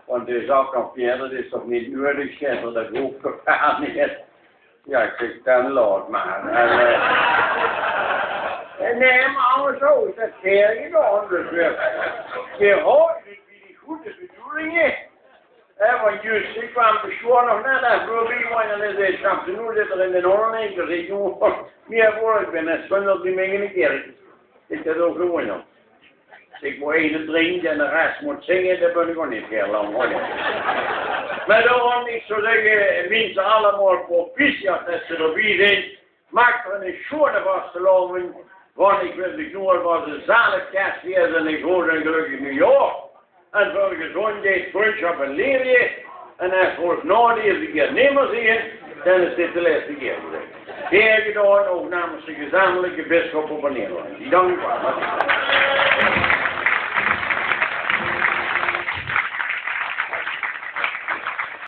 Want er is ook nog Pierre, dat is toch niet nodig, dat dat hoeft toch niet. Ja, ik zeg, dan laat maar. Nee, maar anders zo is dat heel gedaan. Dus je hoort die goede bedoelingen. Want juist, ik kwam beschoren nog net aan proberen en dan zei ik, nu zit er in de Holle Eik, dus ik doe meer voor, ik ben een spannend die mee in de kerk. Ik dat ook gewoon nog. Ik moet eten drinken en de rest moet zingen, dat ben ik ook niet heel lang hoor. Maar daarom ik zou zeggen, mensen allemaal proficiat dat ze erbij zijn. Maak er een schone vastelomen, want ik wil de knoer was een zalig kerstfeest en ik hoor een gelukkig nieuwjaar. En voor gezondheid, vriendschap en leerje. En als we het na deze keer niet meer zien, dan is dit de laatste keer. Heer gedaan, ook namens de gezamenlijke bisschop op Nederland. Dank u wel.